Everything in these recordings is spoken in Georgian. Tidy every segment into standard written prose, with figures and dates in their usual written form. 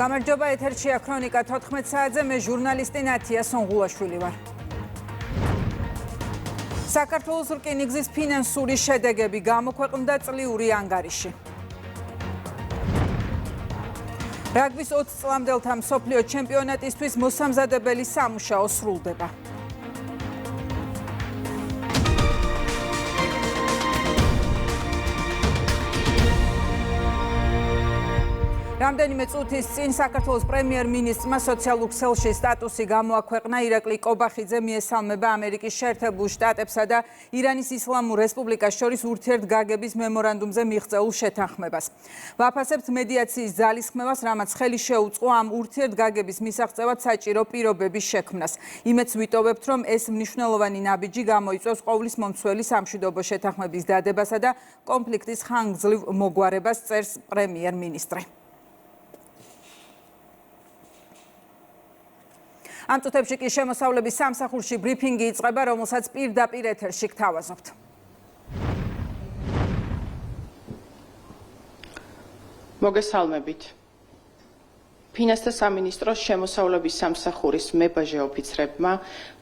გამარჯობა, ეთერშია ქრონიკა 14 საათზე, მე ჟურნალისტი ნათია სონღულაშვილი ვარ. საქართველოს რკინიგზის ფინანსური შედეგები გამოქვეყნდა წლიური ანგარიში. რაგბის 20 წლამდელთა მსოფლიო ჩემპიონატისთვის მოსამზადებელი სამუშაო სრულდება. რამდენიმე წუთის წინ საქართველოს პრემიერ-მინისტრმა სოციალურ ქსელში სტატუსი გამოაქვეყნა. ირაკლი კობახიძე მიესალმება ამერიკის შეერთებულ შტატებსა და ირანის ისლამურ რესპუბლიკას შორის ურთიერთგაგების მემორანდუმზე მიღწეულ შეთანხმებას. ვაფასებთ მედიაციის ძალისხმევას, რამაც ხელი შეუწყო ამ ურთიერთგაგების მისაღწევად საჭირო პირობების შექმნას. იმედს ვიტოვებთ, რომ ეს მნიშვნელოვანი ნაბიჯი გამოიწვევს ყოვლის მომცველი სამშვიდობო შეთანხმების დადებასა და კონფლიქტის ხანგრძლივ მოგვარებას, წერს პრემიერ-მინისტრი. ამ წუთებში კი შემოსავლების სამსახურში ბრიფინგი იწყება, რომელსაც პირდაპირ ეთერში გთავაზობთ. მოგესალმებით. ფინანსთა სამინისტროს შემოსავლების სამსახურის მებაჟე ოფიცრებმა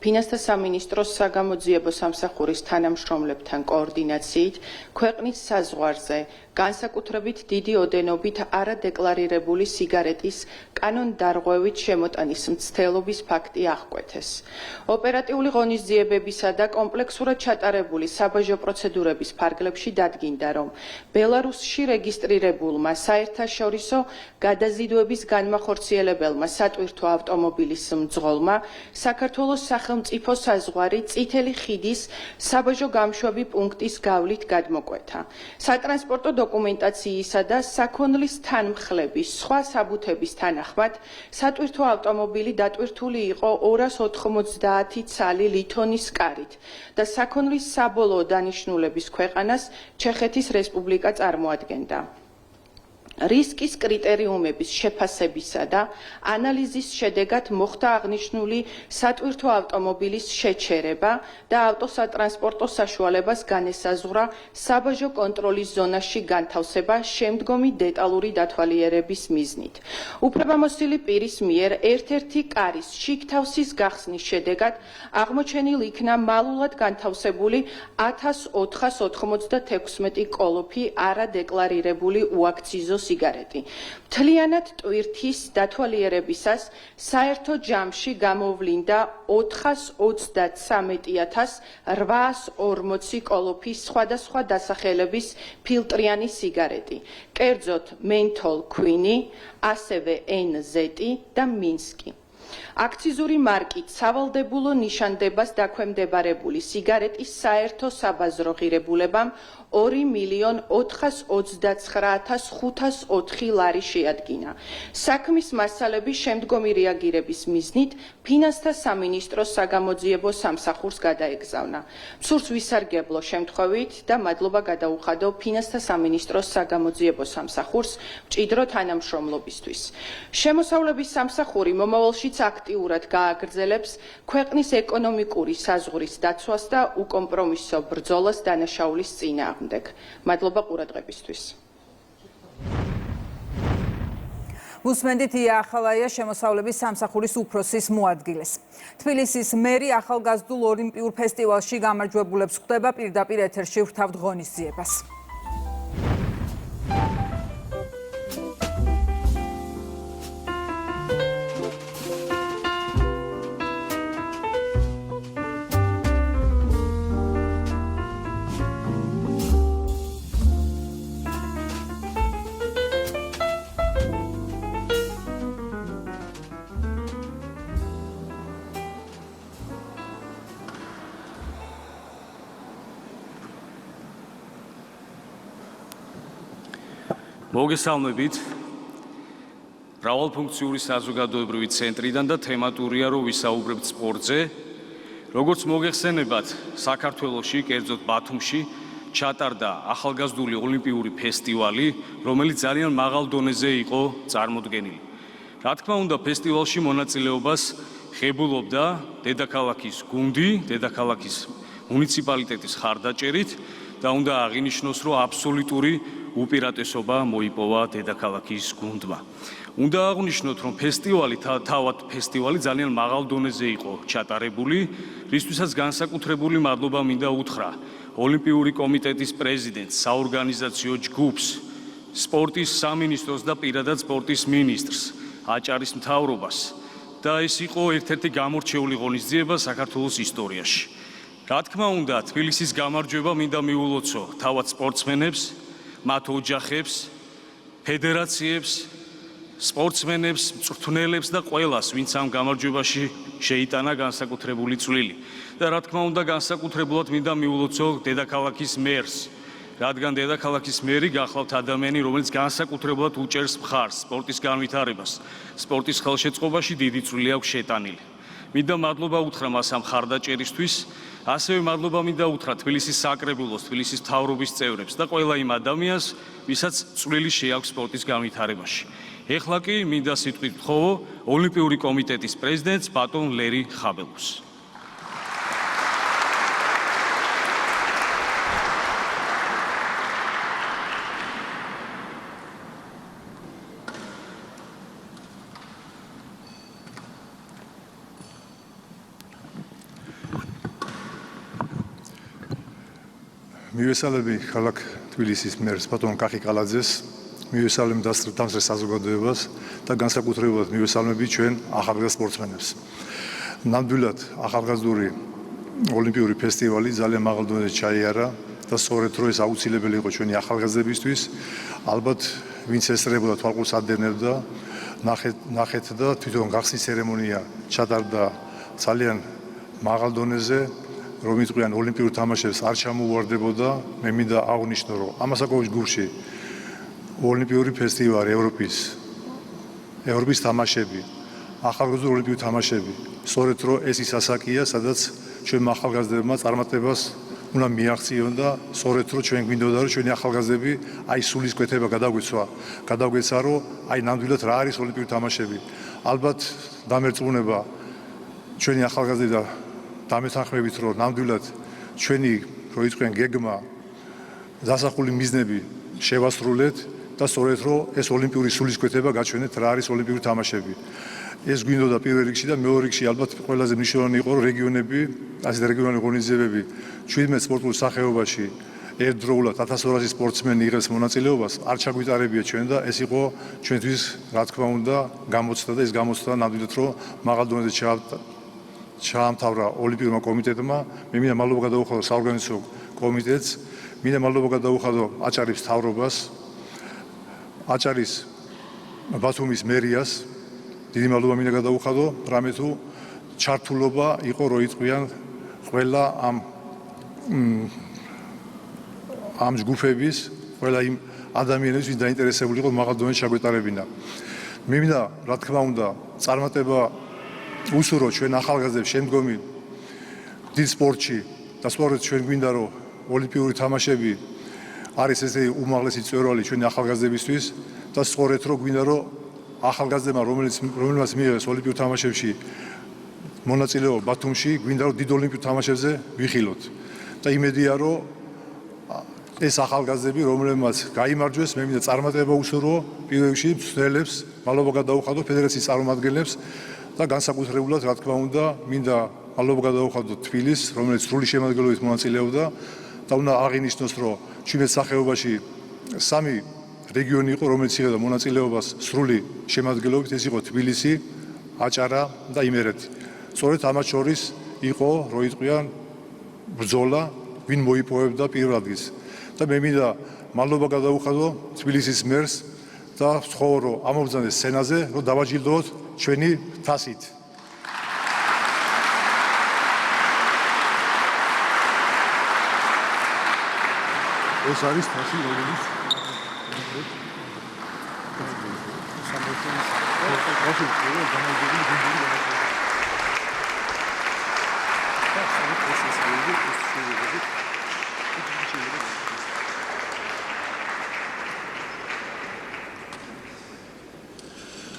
ფინანსთა სამინისტროს საგამოძიებო სამსახურის თანამშრომლებთან კოორდინაციით ქვეყნის საზღვარზე განსაკუთრებით დიდი ოდენობით არადეკლარირებული სიგარეტის კანონდარღვევით შემოტანის მცდელობის ფაქტი აღკვეთეს. ოპერატიული ღონისძიებებისა და კომპლექსურად ჩატარებული საბაჟო პროცედურების ფარგლებში დადგინდა, რომ ბელარუსში რეგისტრირებულმა საერთაშორისო გადაზიდვების განმახორციელებელმა სატვირთო ავტომობილის მძღოლმა საქართველოს სახელმწიფო საზღვარი წითელი ხიდის საბაჟო გამშვები პუნქტის გავლით გადმოკვეთა. სატრანსპორტო დოკუმენტაციისა და საქონლის თანმხლების სხვა საბუთების თანახმად სატვირთო ავტომობილი დატვირთული იყო 290 ცალი ლითონის კარით და საქონლის საბოლოო დანიშნულების ქვეყანას ჩეხეთის რესპუბლიკა წარმოადგენდა. რისკის კრიტერიუმების შეფასებისა და ანალიზის შედეგად მოხდა აღნიშნული სატვირთო ავტომობილის შეჩერება და ავტოსატრანსპორტო საშუალებას განესაზღვრა საბაჟო კონტროლის ზონაში განთავსება შემდგომი დეტალური დათვალიერების მიზნით. უფლებამოსილი პირის მიერ ერთ-ერთი კარის შიგთავსის გახსნის შედეგად აღმოჩენილ იქნა მალულად განთავსებული 1496 კოლოფი არადეკლარირებული უაქციზო სიგარეტი. მთლიანად ტვირთის დათვალიერებისას საერთო ჯამში გამოვლინდა 433,840 კოლოფის სხვადასხვა დასახელების ფილტრიანი სიგარეტი, კერძოდ მენთოლ ქვინი, ასევე NZ და მინსკი. აქციზური მარკით სავალდებულო ნიშანდებას დაქვემდებარებული სიგარეტის საერთო საბაზრო ღირებულებამ 2,429,504 ლარი შეადგინა. საქმის მასალების შემდგომი რეაგირების მიზნით ფინანსთა სამინისტროს საგამოძიებო სამსახურს გადაეგზავნა. სურს ვისარგებლო შემთხვევით და მადლობა გადაუხადო ფინანსთა სამინისტროს საგამოძიებო სამსახურს მჭიდრო თანამშრომლობისთვის. შემოსავლების სამსახური მომავალშიც აქტიურად გააგრძელებს ქვეყნის ეკონომიკური საზღვრის დაცვას და უკომპრომისო ბრძოლას დანაშაულის წინააღმდეგ. მადლობა ყურადღებისთვის. უსმენდით ია ახალაია შემოსავლების სამსახურის უფროსის მოადგილეს. თბილისის მერი ახალგაზრდულ ოლიმპიურ ფესტივალში გამარჯვებულებს ხვდება, პირდაპირ ეთერში ვრთავთ ღონისძიებას. მოგესალმებით. მრავალფუნქციური საზოგადოებრივი ცენტრიდან და თემატურია, რომ ვისაუბრებთ სპორტზე. როგორც მოგეხსენებათ, საქართველოში, კერძოდ ბათუმში, ჩატარდა ახალგაზრდული ოლიმპიური ფესტივალი, რომელიც ძალიან მაღალ დონეზე იყო წარმოდგენილი. რა თქმა უნდა, ფესტივალში მონაწილეობას ღებულობდა დედაქალაქის გუნდი, დედაქალაქის მუნიციპალიტეტის ხარდაჭერით და უნდა აღინიშნოს, რომ აბსოლუტური უპირატესობა მოიპოვა დედაქალაქის გუნდმა. უნდა აღვნიშნოთ, რომ ფესტივალი თავად ფესტივალი ძალიან მაღალ დონეზე იყო ჩატარებული, რისთვისაც განსაკუთრებული მადლობა მინდა უთხრა ოლიმპიური კომიტეტის პრეზიდენტს, საორგანიზაციო ჯგუფს, სპორტის სამინისტროს და პირადად სპორტის მინისტრს, აჭარის მთავრობას და ეს იყო ერთ-ერთი გამორჩეული ღონისძიება საქართველოს ისტორიაში. Რა თქმა უნდა, თბილისის გამარჯვება მინდა მიულოცო თავად სპორტსმენებს, მათ ოჯახებს, ფედერაციებს, სპორტსმენებს, მწვრთნელებს და ყველას, ვინც ამ გამარჯვებაში შეიტანა განსაკუთრებული წვლილი. და რა თქმა უნდა, განსაკუთრებულად მინდა მიულოცო დედაქალაქის მერს, რადგან დედაქალაქის მერი გახლავთ ადამიანი, რომელიც განსაკუთრებულად უჭერს მხარს სპორტის განვითარებას, სპორტის ხელშეწყობაში დიდი წვლილი აქვს შეტანილი. მინდა მადლობა უთხრა მას ამ მხარდაჭერისთვის, ასევე მადლობა მინდა უთხრა თბილისის საკრებულოს, თბილისის მთავრობის წევრებს და ყველა იმ ადამიანს, ვისაც წვლილი შეაქვს სპორტის განვითარებაში. ეხლა კი მინდა სიტყვით ვთხოვო ოლიმპიური კომიტეტის პრეზიდენტს ბატონ ლერი ხაბელუს. მივესალმები ქალაქ თბილისის მერს ბატონ კახიკალაძეს, მივესალმები დამსწრე საზოგადოებას და განსაკუთრებულად მივესალმები ჩვენ ახალგაზრდა სპორტსმენებს. ნამდვილად ახალგაზრდული ოლიმპიური ფესტივალი ძალიან მაღალ დონეზე ჩაიარა და სწორედ რომ ეს აუცილებელი იყო ჩვენი ახალგაზრდებისთვის, ალბათ ვინც ესწრებოდა თვალყურს ადევნებდა, ნახეთ და თვითონ გახსნის ცერემონია ჩატარდა ძალიან მაღალ დონეზე, რომ იყვნენ ოლიმპიურ თამაშებს არ ჩამოუვარდებოდა. მე მინდა აღვნიშნო, რომ ამასაკოვის ჯგუფში ოლიმპიური ფესტივალი ევროპის თამაშები, ახალგაზრდული ოლიმპიური თამაშები, სწორედ რომ ეს ის ასაკია, სადაც ჩვენ ახალგაზრდებმა წარმატებას უნდა მიაღწიონ და სწორედ რომ ჩვენ გვინდოდა რომ ჩვენი ახალგაზრდები აი სულისკვეთება გადაგვეცა რომ აი ნამდვილად რა არის ოლიმპიური თამაშები. ალბათ დამერწმუნება ჩვენი ახალგაზრდები და დამეთანხმებით რომ ნამდვილად ჩვენი რო იყვნენ გეგმა დასახული მიზნები შევასრულეთ და სწორედ რომ ეს ოლიმპიური სულისკვეთება გაჩვენეთ რა არის ოლიმპიური თამაშები. ეს გვინდოდა პირველ რიგში და მეორე რიგში ალბათ ყველაზე მნიშვნელოვანი იყო რომ რეგიონები, ასეთ რეგიონალური ღონისძიებები 17 სპორტულ სახეობაში ერთდროულად 1200 სპორტსმენი იღებს მონაწილეობას, არ ჩაგვიტარებია ჩვენ და ეს იყო ჩვენთვის რა თქმა უნდა გამოცდა და ეს გამოცდა ნამდვილად რომ მაღალ დონეზე ჩაამთავრა ოლიმპიურმა კომიტეტმა. მე მინდა მადლობა გადაუხადო საორგანიზაციო კომიტეტს, მინდა მადლობა გადაუხადო აჭარის მთავრობას, აჭარის ბათუმის მერიას, დიდი მადლობა მინდა გადაუხადო, რამე თუ ჩართულობა იყო რო იყვნენ ყველა ამ ჯგუფების, ყველა იმ ადამიანების, ვინც დაინტერესებული იყო მაღალ დონეზე ჩაგვეტარებინა. მე მინდა რა თქმა უნდა წარმატება უსურო ჩვენ ახალგაზრდებს შემდგომი დიდ სპორტში და სწორედ ჩვენ გვინდა რომ ოლიმპიური თამაშები არის ესე უმაღლესი წვერვალი ჩვენი ახალგაზრდებისთვის და სწორედ რომ გვინდა რომ ახალგაზრდებმა რომელმაც მიიღეს ოლიმპიურ თამაშებში მონაწილეობა ბათუმში, გვინდა რომ დიდ ოლიმპიურ თამაშებზე ვიხილოთ და იმედია რომ ეს ახალგაზრდები რომელმაც გაიმარჯვეს, მე მინდა წარმატება უსურო პირველ რიგში მცველებს, მადლობა გადაუხადო ფედერაციის წარმომადგენლებს და განსაკუთრებულად რა თქმა უნდა მინდა მადლობა გადაუხადო თბილისს, რომელიც სრული შემადგენლობით მონაწილეობდა და უნდა აღინიშნოს რომ 17 სახეობაში 3 რეგიონი იყო რომელიც იღებდა მონაწილეობას სრული შემადგენლობით, ეს იყო თბილისი, აჭარა და იმერეთი. სწორედ ამათ შორის იყო რო იყვნენ ბრძოლა ვინ მოიპოვებდა პირველ ადგილს და მე მინდა მადლობა გადაუხადო თბილისის მერს და ვთხოვო რომ ამობრძანდეს სცენაზე რომ დავაჯილდოთ ჩვენი თასით. ეს არის თასი რომელიც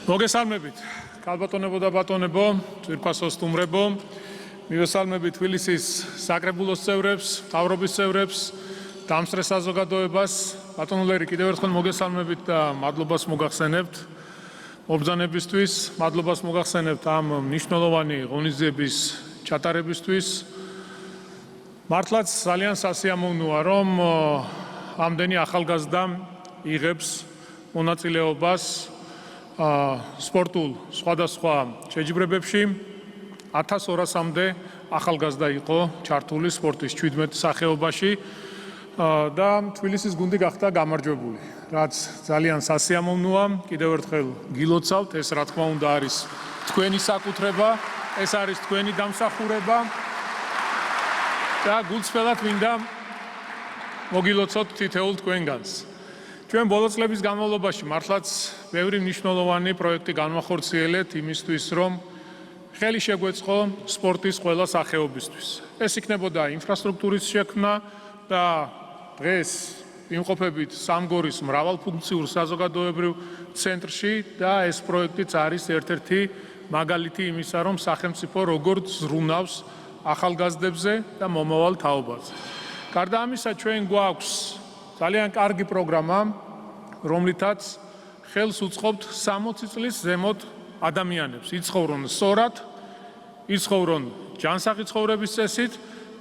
მოგესალმებით, ქალბატონებო და ბატონებო, ძვირფასო სტუმრებო, მივესალმებით თბილისის საკრებულოს წევრებს, მთავრობის წევრებს, დამსწრე საზოგადოებას, ბატონ ლერი, კიდევ ერთხელ მოგესალმებით და მადლობას მოგახსენებთ. მობრძანებისთვის, მადლობას მოგახსენებთ ამ მნიშვნელოვანი ღონისძიების ჩატარებისთვის. მართლაც ძალიან სასიამოვნოა, რომ ამდენი ახალგაზრდა იღებს მონაწილეობას სპორტულ სხვადასხვა შეჯიბრებებში. 1200-მდე ახალგაზრდა იყო ჩართული სპორტის 17 სახეობაში და თბილისის გუნდი გახდა გამარჯვებული, რაც ძალიან სასიამოვნოა. კიდევ ერთხელ გილოცავთ, ეს რა თქმა უნდა არის თქვენი საკუთრება, ეს არის თქვენი დამსახურება და გულწრფელად მინდა მოგილოცოთ თითოეულ თქვენგანს. ჩვენ ბოლო წლების განმავლობაში მართლაც ბევრი მნიშვნელოვანი პროექტი განვახორციელეთ იმისთვის, რომ ხელი შეგვეწყო სპორტის ყველა სახეობისთვის. ეს იქნებოდა ინფრასტრუქტურის შექმნა და დღეს იმყოფებით სამგორის მრავალფუნქციურ საზოგადოებრივ ცენტრში და ეს პროექტიც არის ერთ-ერთი მაგალითი იმისა, რომ სახელმწიფო როგორც ზრუნავს ახალგაზრდებზე და მომავალ თაობაზე. გარდა ამისა, ჩვენ გვაქვს ძალიან კარგი პროგრამა, რომლითაც ხელს უწყობთ 60 წლის ზემოთ ადამიანებს. იცხოვრონ სწორად, იცხოვრონ ჯანსაღი ცხოვრების წესით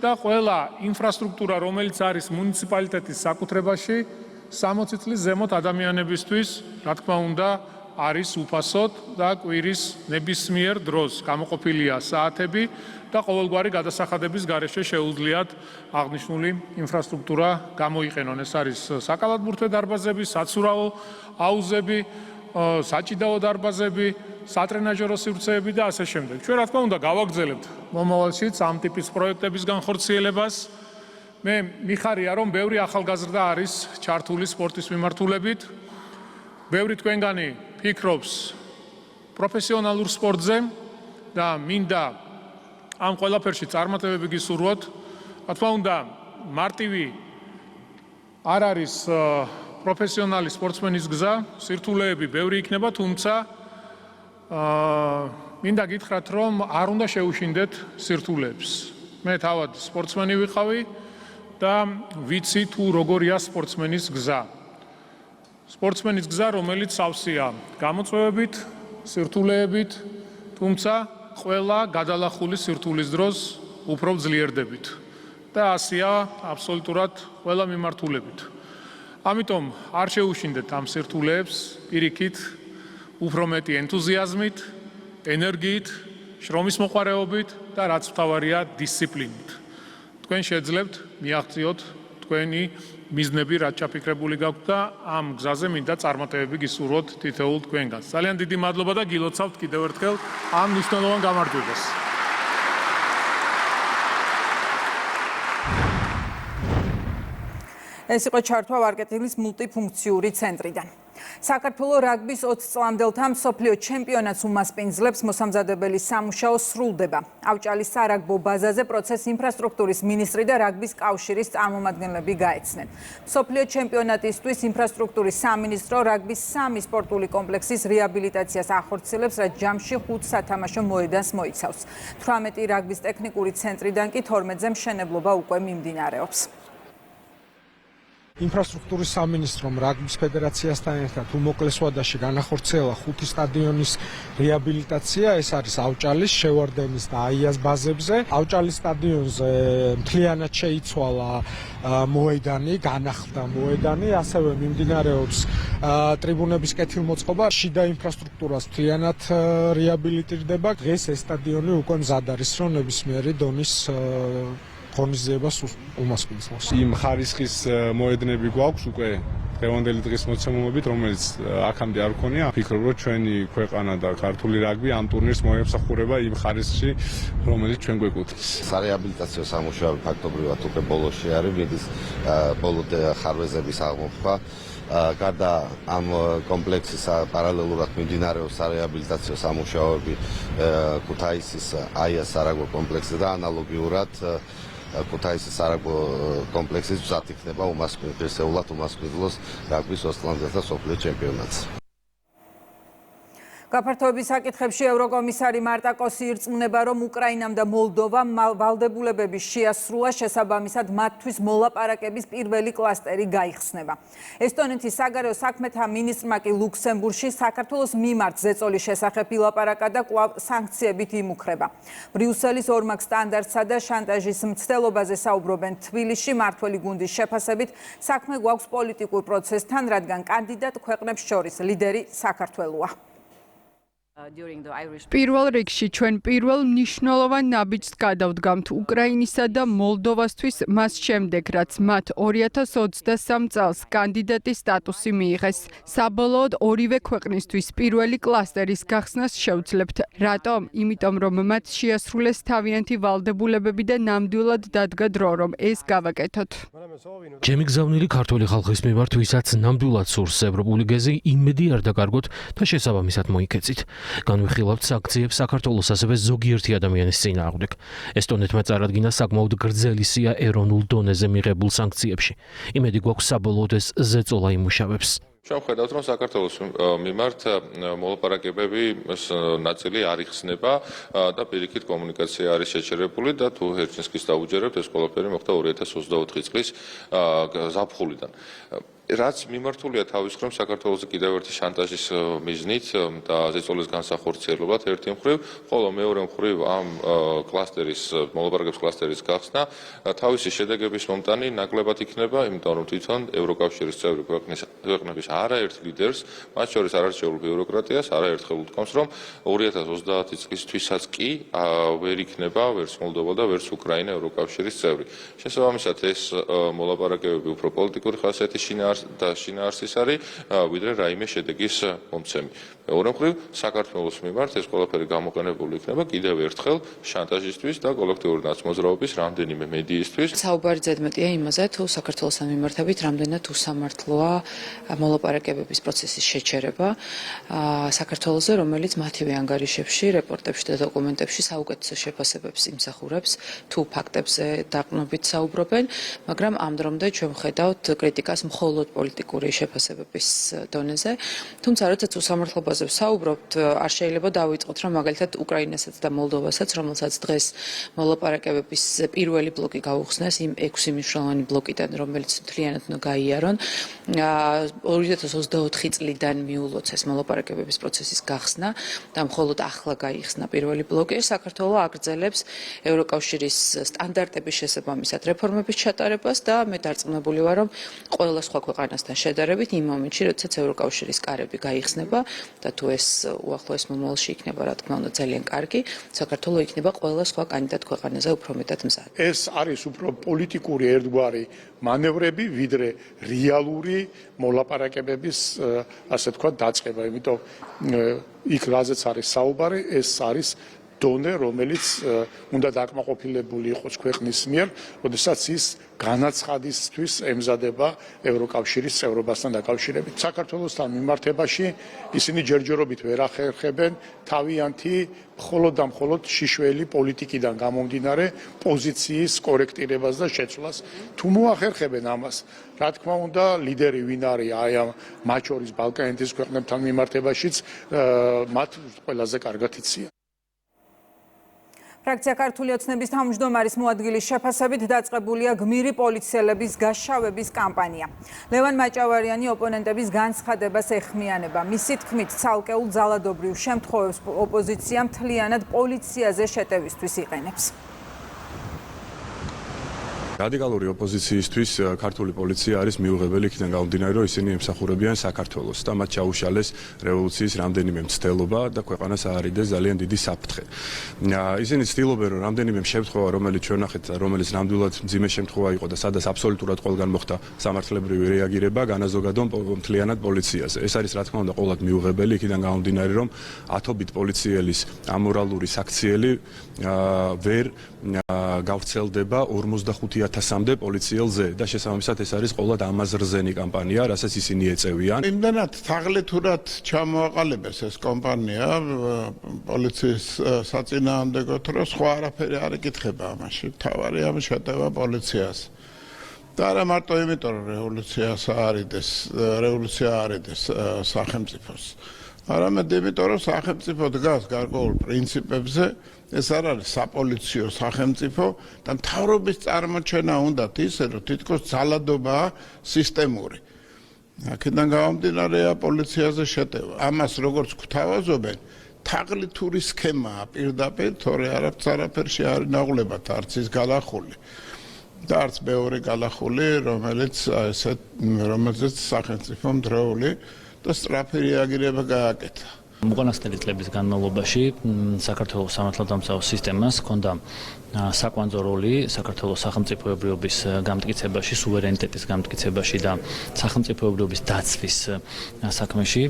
და ყველა ინფრასტრუქტურა, რომელიც არის მუნიციპალიტეტის საკუთრებაში, 60 წლის ზემოთ ადამიანებისთვის, რა თქმა უნდა, არის უფასოდ და კვირის ნებისმიერ დროს გამოყოფილია საათები და ყოველგვარი გადასახადების გარეშე შეუძლიათ აღნიშნული ინფრასტრუქტურა გამოიყენონ. ეს არის საკალათბურთე დარბაზები, საცურაო აუზები, საჭიდაო დარბაზები, სატრენაჟერო სივრცეები და ასე შემდეგ. ჩვენ რა თქმა უნდა გავაგრძელებთ მომავალშიც ამ ტიპის პროექტების განხორციელებას. მე მიხარია, რომ ბევრი ახალგაზრდა არის ჩართული სპორტის მიმართულებით. ბევრი თქვენგანი ფიქრობს პროფესიონალურ სპორტზე და მინდა ამ ყველაფერში წარმატებები გისურვოთ. რა თქმა უნდა, მარტივი არ არის პროფესიონალი სპორტსმენის გზა, სირთულეები ბევრი იქნება, თუმცა მინდა გითხრათ, რომ არ უნდა შეუშინდეთ სირთულეებს. მე თავად სპორტსმენი ვიყავი და ვიცი თუ როგორია სპორტსმენის გზა. სპორტსმენის გზა, რომელიც სავსეა გამოწვევებით, სირთულეებით, თუმცა ყველა გადალახული სირთულის დროს უფრო ძლიერდებით და ასეა აბსოლუტურად ყველა მიმართულებით. ამიტომ არ შეუშინდეთ ამ სირთულეებს, პირიქით, უფრო მეტი ენთუზიაზმით, ენერგიით, შრომის მოყვარეობით და რაც მთავარია დისციპლინით. თქვენ შეძლებთ მიაღწიოთ თქვენი მიზნები, რაც ჩაფიქრებული გაქვთ და ამ გზაზე მინდა წარმატებები გისურვოთ თითოეულ თქვენგანს. ძალიან დიდი მადლობა და გილოცავთ კიდევ ერთხელ ამ მნიშვნელოვან გამარჯვებას. ეს იყო ჩართვა ვარკეთილის მულტიფუნქციური ცენტრიდან. საქართველოს რაგბის 20 წლამდელთა მსოფლიო ჩემპიონატს უმასპინძლებს მოსამზადებელი სამუშაო სრულდება. ავჭალის სარაგბო ბაზაზე პროცეს ინფრასტრუქტურის მინისტრი და რაგბის კავშირის წარმომადგენლები გაეცნენ. მსოფლიო ჩემპიონატისთვის ინფრასტრუქტურის სამინისტრო რაგბის 3 სპორტული კომპლექსის რეაბილიტაციას ახორციელებს, რაც ჯამში 5 სათამაშო მოედანს მოიცავს. 18 რაგბის ტექნიკური ცენტრიდან კი 12-ზე მშენებლობა უკვე მიმდინარეობს. ინფრასტრუქტურის სამინისტრომ რაგბის ფედერაციასთან ერთად უმოკლეს ვადაში განახორციელა 5 სტადიონის რეაბილიტაცია. ეს არის ავჭალის, შევარდენის და აიას ბაზებზე. ავჭალის სტადიონზე მთლიანად შეიცვალა მოედანი, განახლდა მოედანი, ასევე მიმდინარეობს ტრიბუნების კეთილმოწყობა. შიდა ინფრასტრუქტურას მთლიანად რეაბილიტირდება. დღეს ეს სტადიონი უკვე მზად არის, რომ ნებისმიერი დონის ღონისძიებას უმასპინძლოს. იმ ხარისხის მოედნები გვაქვს უკვე დღევანდელი დღის მოცემულობით, რომელიც აქამდე არ ქონია. ვფიქრობ, რომ ჩვენი ქვეყანა და ქართული რაგბი ამ ტურნირს მოემსახურება იმ ხარისხში, რომელიც ჩვენ გვეკუთვნის. სარეაბილიტაციო სამუშაოები ფაქტობრივად უკვე ბოლოში არის, მიდის ბოლოდე ხარვეზების აღმოფხვა. გარდა ამ კომპლექსის პარალელურად მიმდინარეობს სარეაბილიტაციო სამუშაოები ქუთაისის აიას სარაგბო კომპლექსზე და ანალოგიურად ქუთაისის სარაგბო კომპლექსის გზად იქნება უმასპინძლოს რაგბის 20 წლამდელთა მსოფლიო ჩემპიონატს. გაფართოების საკითხებში ევროკომისარი მარტა კოსი ირწმუნება, რომ უკრაინამ და მოლდოვამ ვალდებულებების შეასრულა, შესაბამისად მათთვის მოლაპარაკების პირველი კლასტერი გაიხსნება. ესტონეთის საგარეო საქმეთა მინისტრმა კი ლუქსემბურგში საქართველოს მიმართ ზეწოლის შესახებ ილაპარაკა და კვლავ სანქციებით იმუქრება. ბრიუსელის ორმაგ სტანდარტსა და შანტაჟის მცდელობაზე საუბრობენ თბილისში. მართველი გუნდის შეფასებით საქმე გვაქვს პოლიტიკურ პროცესთან, რადგან კანდიდატ ქვეყნებს შორის ლიდერი საქართველოა. პირველ რიგში ჩვენ პირველ მნიშვნელოვან ნაბიჯს გადავდგამთ უკრაინისა და მოლდოვასთვის მას შემდეგ, რაც მათ 2023 წელს კანდიდატის სტატუსი მიიღეს. საბოლოოდ ორივე ქვეყნისთვის პირველი კლასტერის გახსნას შევძლებთ. რატომ? იმიტომ რომ მათ შეასრულეს თავიანთი ვალდებულებები და ნამდვილად დადგა დრო, რომ ეს გავაკეთოთ. ჩემი გზავნილი ქართული ხალხის მიმართ, ვისაც ნამდვილად სურს ევროპული გეზი, იმედი არ დაკარგოთ და შესაბამისად მოიქეცით. განვიხილავთ სანქციებს საქართველოს ასევე ზოგიერთი ადამიანის წინააღმდეგ. ესტონეთმა წარადგინა საკმაოდ გრძელი სია ეროვნულ დონეზე მიღებულ სანქციებში. იმედი გვაქვს საბოლოოდ ეს ზეწოლა იმუშავებს. ჩვენ ხედავთ, რომ საქართველოს მიმართ მოლაპარაკებები ნაწილი არ იხსნება და პირიქით კომუნიკაცია არის შეჩერებული და თუ ჰერჩინსკის დაუჯერებთ, ეს ყველაფერი მოხდა 2024 წლის ზაფხულიდან. რაც მიმართულია თავის მხრივ საქართველოს კიდევ ერთი შანტაჟის მიზნით და ზეწოლის განსახორციელებლად ერთი მხრივ, ხოლო მეორე მხრივ ამ კლასტერის მოლაპარაკების კლასტერის გახსნა თავისი შედეგების მომტანი ნაკლებად იქნება, იმიტომ რომ თვითონ ევროკავშირის წევრი ქვეყნების არაერთ ლიდერს, მათ შორის არარჩეულ ბიუროკრატიას არაერთხელ უთქვამს, რომ 2030 წლისთვისაც კი ვერ იქნება ვერც მოლდოვა და ვერც უკრაინა ევროკავშირის წევრი. შესაბამისად ეს მოლაპარაკებები უფრო პოლიტიკური ხასიათის შინაარსის არის, ვიდრე რაიმე შედეგის მომცემი. მეორე მხრივ, საქართველოს მიმართ ეს ყველაფერი გამოყენებული იქნება კიდევ ერთხელ შანტაჟისთვის და კოლექტიური ნაცმოძრაობის რამდენიმე მედიისთვის. საუბარი ზედმეტია იმაზე, თუ საქართველოსთან მიმართებით რამდენად უსამართლოა მოლაპარაკებების პროცესის შეჩერება საქართველოზე, რომელიც მათივე ანგარიშებში, რეპორტებში და დოკუმენტებში საუკეთესო შეფასებებს იმსახურებს, თუ ფაქტებზე დაყრდნობით საუბრობენ, მაგრამ ამ დრომდე ჩვენ ვხედავთ კრიტიკას მხოლოდ პოლიტიკური შეფასებების დონეზე. თუმცა, როდესაც უსამართლობაზე ვსაუბრობთ, არ შეიძლება დავიწყოთ, რომ მაგალითად უკრაინასაც და მოლდოვასაც, რომელსაც დღეს მოლაპარაკებების პირველი ბლოკი გაუხსნეს იმ 6 მნიშვნელოვანი ბლოკიდან, რომელიც მთლიანად უნდა გაიარონ. 2024 წლიდან მიულოცეს მოლაპარაკებების პროცესის გახსნა და მხოლოდ ახლა გაიხსნა პირველი ბლოკი. საქართველო აგრძელებს ევროკავშირის სტანდარტების შესაბამისად რეფორმების ჩატარებას და მე დარწმუნებული ვარ, რომ ყველა სხვა ქვეყანასთან შედარებით იმ მომენტში, როდესაც ევროკავშირის კარები გაიხსნება და თუ ეს უახლოეს მომავალში იქნება, რა თქმა უნდა, ძალიან კარგი, საქართველო იქნება ყველა სხვა კანდიდატ ქვეყანაზე უფრო მეტად მზად. ეს არის უფრო პოლიტიკური ერთგვარი მანევრები, ვიდრე რეალური მოლაპარაკებების, ასე ვთქვათ, დაწყება. იმიტომ იქ რაზეც არის საუბარი, ეს არის დონე, რომელიც უნდა დაკმაყოფილებული იყოს ქვეყნის მიერ, როდესაც ის განაცხადისთვის ემზადება ევროკავშირის წევრობასთან დაკავშირებით. საქართველოსთან მიმართებაში ისინი ჯერჯერობით ვერ ახერხებენ თავიანთი მხოლოდ და მხოლოდ შიშველი პოლიტიკიდან გამომდინარე პოზიციის კორექტირებას და შეცვლას. თუ მოახერხებენ ამას, რა თქმა უნდა, ლიდერი ვინ არის აი ამ მათ შორის ბალკანეთის ქვეყნებთან მიმართებაშიც მათ ყველაზე კარგად იციან. ფრაქცია ქართული ოცნების თავმჯდომარის მოადგილის შეფასებით დაწყებულია გმირი პოლიციელების გაშავების კამპანია. ლევან მაჭავარიანი ოპონენტების განცხადებას ეხმიანება. მისი თქმით, ცალკეულ ძალადობრივ შემთხვევებს ოპოზიცია მთლიანად პოლიციაზე შეტევისთვის იყენებს. რადიკალური ოპოზიციისთვის ქართული პოლიცია არის მიუღებელი იქიდან გამომდინარე, რომ ისინი ემსახურებიან საქართველოს და მათ ჩაუშალეს რევოლუციის რამდენიმე მცდელობა და ქვეყანას აარიდეს ძალიან დიდი საფრთხე. ისინი ცდილობენ, რომ რამდენიმე შემთხვევა, რომელიც ჩვენ ნახეთ, რომელიც ნამდვილად მძიმე შემთხვევა იყო და სადაც აბსოლუტურად ყველგან მოხდა სამართლებრივი რეაგირება, განაზოგადონ მთლიანად პოლიციაზე. ეს არის რა თქმა უნდა ყოველად მიუღებელი იქიდან გამომდინარე, რომ ათობით პოლიციელის ამორალური საქციელი ვერ გავრცელდება 45,000-მდე პოლიციელზე და შესაბამისად ეს არის ყოველად ამაზრზენი კამპანია, რასაც ისინი ეწევიან. იმდანაც თაღლითურად ჩამოაყალიბეს ეს კამპანია პოლიციის საწინააღმდეგოდ, რომ სხვა არაფერი არ იკითხება ამაში. თავარია შეტევა პოლიციას. და არა მარტო იმიტომ, რომ რევოლუცია აარიდეს სახელმწიფოს. არამედ იმიტომ, რომ სახელმწიფო დგას გარკვეულ პრინციპებზე, ეს არ არის საპოლიციო სახელმწიფო და მთავრობის წარმოჩენა უნდა ისე, რომ თითქოს ძალადობაა სისტემური. აქედან გამომდინარეა პოლიციაზე შეტევა. ამას როგორც გვთავაზობენ, თაღლითური სქემაა პირდაპირ, თორე არაფერში არ ინაღულებათ არც ის გალახული და არც მეორე გალახული, რომელზეც სახელმწიფომ დროული და სწრაფი რეაგირება გააკეთა. უკანასკნელი წლების განმავლობაში საქართველოს სამართალდამცავ სისტემას ჰქონდა საკვანძო როლი საქართველოს სახელმწიფოებრიობის გამტკიცებაში, სუვერენიტეტის გამტკიცებაში და სახელმწიფოებრიობის დაცვის საქმეში,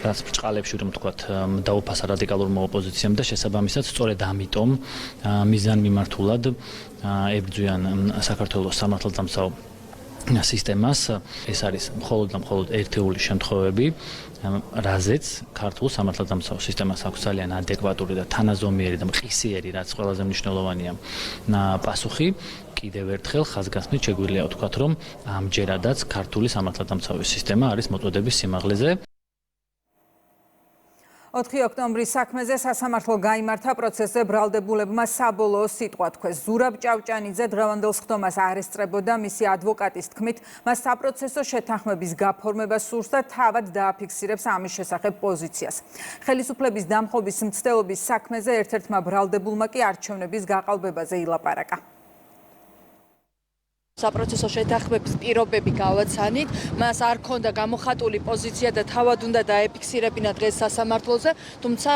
რაც ბრჭყალებში რომ ვთქვათ, დაუფასა რადიკალურმა ოპოზიციამ და შესაბამისად სწორედ ამიტომ მიზანმიმართულად ებრძვიან საქართველოს სამართალდამცავ სისტემას. ეს არის მხოლოდ და მხოლოდ ერთეული შემთხვევები, რაზეც ქართულ სამართალდამცავ სისტემას აქვს ძალიან ადეკვატური და თანაზომიერი და მყისიერი, რაც ყველაზე მნიშვნელოვანია, პასუხი. კიდევ ერთხელ ხაზგასმით შეგვიძლია ვთქვათ, რომ ამჯერადაც ქართული სამართალდამცავი სისტემა არის მოწოდების სიმაღლეზე. 4 ოქტომბრის საქმეზე სასამართლო გაიმართა პროცესზე ბრალდებულებმა საბოლოო სიტყვა თქვეს. ზურაბ ჭავჭანიძე დღევანდელ სხდომას არ ესწრებოდა, მისი ადვოკატის თქმით, მას საპროცესო შეთანხმების გაფორმება სურს და თავად დააფიქსირებს ამის შესახებ პოზიციას. ხელისუფლების დამხობის მცდელობის საქმეზე ერთ-ერთმა ბრალდებულმა კი არჩევნების გაყალბებაზე ილაპარაკა. საპროცესო შეთანხმების პირობები გავაცანით, მას არ ქონდა გამოხატული პოზიცია და თავად უნდა დაეფიქსირებინა დღეს სასამართლოზე, თუმცა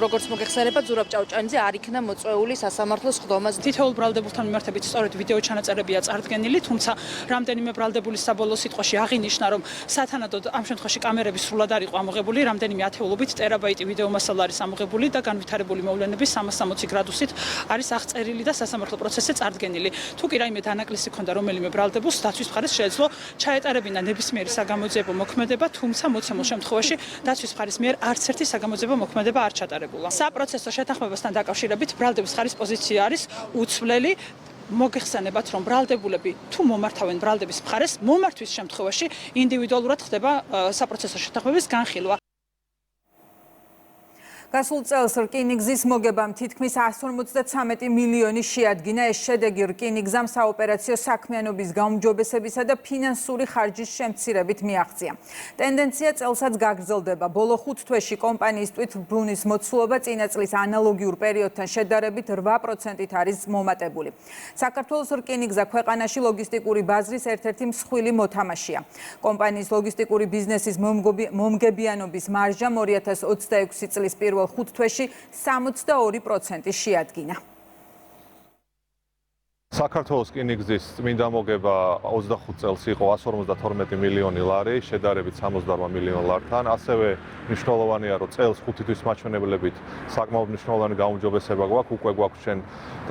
როგორც მოგეხსენებათ, ზურაბ ჭავჭანიძე არ იქნა მოწვეული სასამართლოს სხდომაზე. თითოეულ ბრალდებულთან მიმართებით სწორედ ვიდეო ჩანაწერებია წარდგენილი, თუმცა რამდენიმე ბრალდებულის საბოლოო სიტყვაში აღინიშნა, რომ სათანადოდ ამ შემთხვევაში კამერები სრულად არ იყო ამოღებული, რამდენიმე ათეულობით ტერაბაიტი ვიდეო მასალა არის ამოღებული და განვითარებული მოვლენების 360 გრადუსით არის აღწერილი და სასამართლო პროცესზე წარდგენილი. თუ კი რაიმე დანაკლისი ქონდა რომელიმე ბრალდებულს დაცვის მხარეს შეეძლო ჩაეტარებინა ნებისმიერი საგამოძიებო მოქმედება, თუმცა მოცემულ შემთხვევაში დაცვის მხარის მიერ არც ერთი საგამოძიებო მოქმედება არ ჩატარებულა. საპროცესო შეთანხმებასთან დაკავშირებით ბრალდების მხარის პოზიცია არის უცვლელი. მოგეხსენებათ, რომ ბრალდებულები თუ მომართავენ ბრალდების მხარეს, მომართვის შემთხვევაში ინდივიდუალურად ხდება საპროცესო შეთანხმების განხილვა. გასულ წელს რკინიგზის მოგებამ თითქმის 153 მილიონი შეადგინა. ეს შედეგი რკინიგზამ საოპერაციო საქმიანობის გაუმჯობესებისა და ფინანსური ხარჯის შემცირებით მიაღწია. ტენდენცია წელსაც გაგრძელდება. ბოლო 5 თვეში კომპანიის თვითმბრუნის მოცულობა წინა წლის ანალოგიურ პერიოდთან შედარებით 8%-ით არის მომატებული. საქართველოს რკინიგზა ქვეყანაში ლოგისტიკური ბაზრის ერთ-ერთი მსხვილი მოთამაშეა. კომპანიის ლოგისტიკური ბიზნესის მომგებიანობის მარჟამ 2026 წლის 5 თვეში 62% შეადგინა. საქართველოს რკინიგზის წმინდა მოგება 25 წელს იყო 152 მილიონი ლარი, შედარებით 68 მილიონ ლართან. ასევე მნიშვნელოვანია, რომ წელს 5 თვის მაჩვენებლებით საკმაოდ მნიშვნელოვანი გაუმჯობესება გვაქვს. უკვე გვაქვს ჩვენ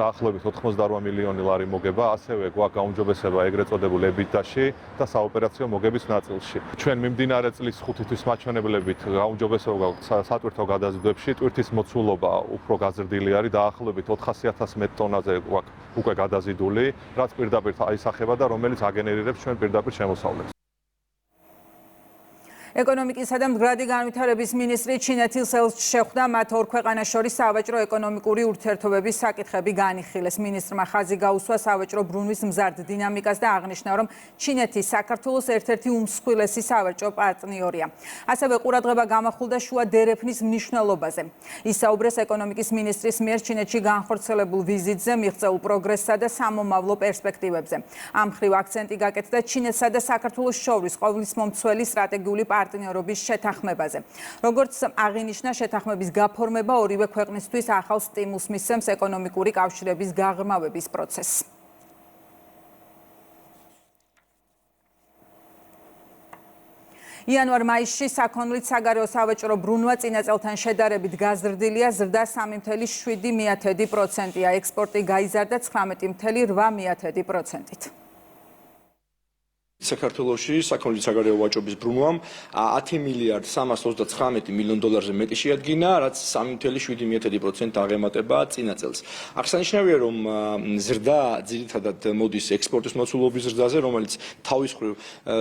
დაახლოებით 88 მილიონი ლარი მოგება, ასევე გვაქვს გაუმჯობესება ეგრეთ წოდებულ EBITDA-ში და საოპერაციო მოგების ნაწილში. ჩვენ მიმდინარე წლის 5 თვის მაჩვენებლებით გაუმჯობესება გვაქვს სატვირთო გადაზიდვებში, ტვირთის მოცულობა უფრო გაზრდილი არის, დაახლოებით 400,000 მეტ ტონაზე გვაქვს უკვე გადაზიდული, რაც პირდაპირ აისახება და რომელიც აგენერირებს ჩვენ პირდაპირ შემოსავლებს. ეკონომიკისა და მდგრადი განვითარების მინისტრი ჩინეთის ელჩს შეხვდა, მათ ორ ქვეყანას შორის სავაჭრო ეკონომიკური ურთიერთობების საკითხები განიხილეს. მინისტრმა ხაზი გაუსვა სავაჭრო ბრუნვის მზარდ დინამიკას და აღნიშნა, რომ ჩინეთი საქართველოს ერთ-ერთი უმსხვილესი სავაჭრო პარტნიორია. ასევე ყურადღება გამახვილდა შუა დერეფნის მნიშვნელობაზე. ისაუბრეს ეკონომიკის მინისტრის მიერ ჩინეთში განხორციელებულ ვიზიტზე, მიღწეულ პროგრესსა და სამომავლო პერსპექტივებზე. ამ მხრივ აქცენტი გაკეთდა ჩინეთსა და საქართველოს შორის ყოვლისმომცველი სტრატეგიული პარტნიორობის შეთანხმებაზე. როგორც აღინიშნა, შეთანხმების გაფორმება ორივე ქვეყნისთვის ახალ სტიმულს მისცემს ეკონომიკური კავშირების გაღრმავების პროცესს. იანვარ-მაისში საქონლით საგარეო სავაჭრო ბრუნვა წინა წელთან შედარებით გაზრდილია, ზრდა 3.7%-ია, ექსპორტი გაიზარდა 19.8%-ით. საქართველოში საქონლის საგარეო ვაჭრობის ბრუნვამ 10 მილიარდ 339 მილიონ დოლარზე მეტი შეადგინა, რაც 3.7% აღემატება წინა წელს. აღსანიშნავია, რომ ზრდა ძირითადად მოდის ექსპორტის მოცულობის ზრდაზე, რომელიც თავის მხრივ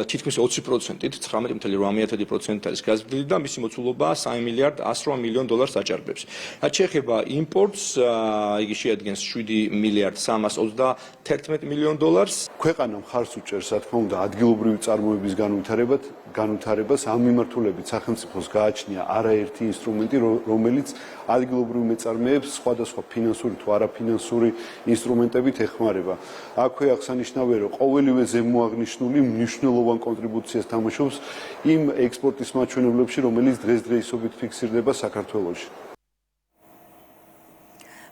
თითქმის 20%-ით 19.8% არის გაზრდილი და მისი მოცულობა 3 მილიარდ 108 მილიონ დოლარს აჭარბებს. რაც შეეხება იმპორტს, იგი შეადგენს 7 მილიარდ 331 მილიონ დოლარს. ქვეყანა მხარს უჭერს, რა თქმა უნდა, ადგილობრივი წარმოების განვითარებას. ამ მიმართულებით სახელმწიფოს გააჩნია არაერთი ინსტრუმენტი, რომელიც ადგილობრივ მეწარმეებს სხვადასხვა ფინანსური თუ არაფინანსური ინსტრუმენტებით ეხმარება. აქვე აღსანიშნავია, რომ ყოველივე ზემოაღნიშნული მნიშვნელოვან კონტრიბუციას თამაშობს იმ ექსპორტის მაჩვენებლებში, რომელიც დღესდღეობით ფიქსირდება საქართველოში.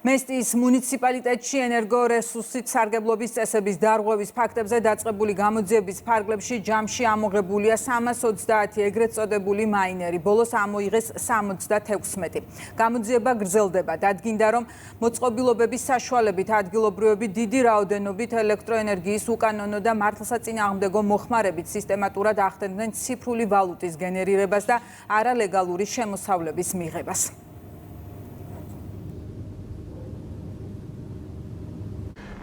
მესტიის მუნიციპალიტეტში ენერგორესურსით სარგებლობის წესების დარღვევის ფაქტებზე დაწყებული გამოძიების ფარგლებში ჯამში ამოღებულია 330 ეგრეთ წოდებული მაინერი. ბოლოს ამოიღეს 76. გამოძიება გრძელდება. დადგინდა, რომ მოწყობილობების საშუალებით ადგილობრივები დიდი რაოდენობით ელექტროენერგიის უკანონო და მართლსაწინააღმდეგო მოხმარებით სისტემატურად ახდენდნენ ციფრული ვალუტის გენერირებას და არალეგალური შემოსავლების მიღებას.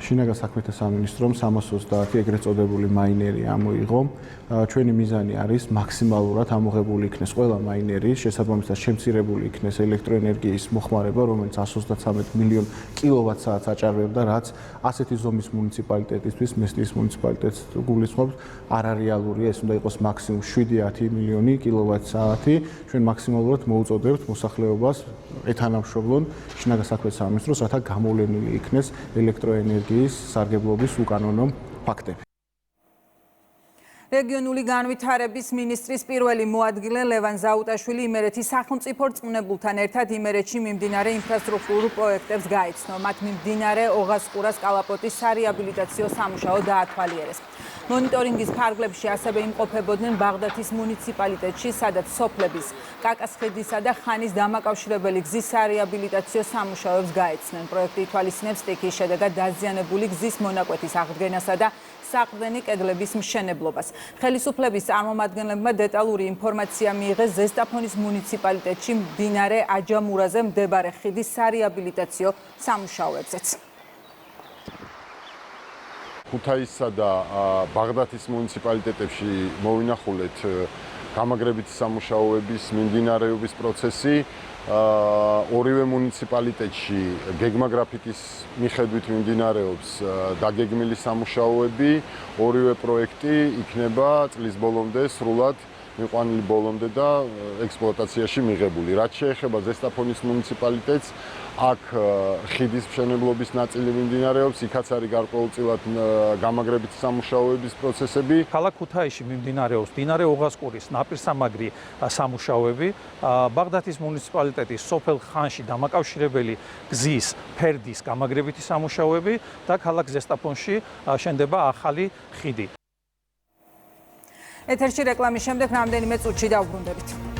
შინაგან საქმეთა სამინისტრომ 330 ეგრეთ წოდებული მაინერი ამოიღო. ჩვენი მიზანი არის მაქსიმალურად ამოღებული იქნეს ყველა მაინერი, შესაბამისად შემცირებული იქნეს ელექტროენერგიის მოხმარება, რომელიც 133 მილიონ კილოვატ-საათს აჭარბებდა, რაც ასეთი ზომის მუნიციპალიტეტისთვის, მესტიის მუნიციპალიტეტს გულისხმობს, არარეალურია, ეს უნდა იყოს მაქსიმუმ 7-10 მილიონი კილოვატ-საათი. ჩვენ მაქსიმალურად მოუწოდებთ მოსახლეობას ეთანამშრომლონ შინაგან საქმეთა სამინისტროს, რათა გამოვლენილი იქნეს ელექტროენერგიის სარგებლობის უკანონო ფაქტები. რეგიონული განვითარების მინისტრის პირველი მოადგილე ლევან ზაუტაშვილი იმერეთის სახელმწიფო რწმუნებულთან ერთად იმერეთში მიმდინარე ინფრასტრუქტურულ პროექტებს გაიცნო. მათ მიმდინარე ოღასყურას კალაპოტის სარეაბილიტაციო სამუშაო დაათვალიერეს. მონიტორინგის ფარგლებში ასევე იმყოფებოდნენ ბაღდათის მუნიციპალიტეტში, სადაც სოფლების კაკასხედისა და ხანის დამაკავშირებელი გზის სარეაბილიტაციო სამუშაოებს გაეცნენ. პროექტი ითვალისწინებს სტიქიის შედეგად დაზიანებული გზის მონაკვეთის აღდგენასა და საყრდენი კედლების მშენებლობას. ხელისუფლების წარმომადგენლებმა დეტალური ინფორმაცია მიიღეს ზესტაფონის მუნიციპალიტეტში მდინარე აჯამურაზე მდებარე ხიდის სარეაბილიტაციო სამუშაოებზეც. ქუთაისსა და ბაღდათის მუნიციპალიტეტებში მოვინახულეთ გამაგრებითი სამუშაოების მიმდინარეობის პროცესი. ორივე მუნიციპალიტეტში გეგმაგრაფიკის მიხედვით მიმდინარეობს დაგეგმილი სამუშაოები. ორივე პროექტი იქნება წლის ბოლომდე სრულად მიყვანილი ბოლომდე და ექსპლუატაციაში მიღებული. რაც შეეხება ზესტაფონის მუნიციპალიტეტს, აქ ხიდის მშენებლობის ნაწილი მიმდინარეობს, იქაც არის გარკვეულწილად გამაგრებითი სამუშაოების პროცესები. ქალაქ ქუთაისში მიმდინარეობს მდინარე ოღასყურის ნაპირსამაგრი სამუშაოები, ბაღდათის მუნიციპალიტეტის სოფელ ხანში დამაკავშირებელი გზის ფერდის გამაგრებითი სამუშაოები და ქალაქ ზესტაფონში შენდება ახალი ხიდი. ეთერში რეკლამის შემდეგ რამდენიმე წუთში დავბრუნდებით.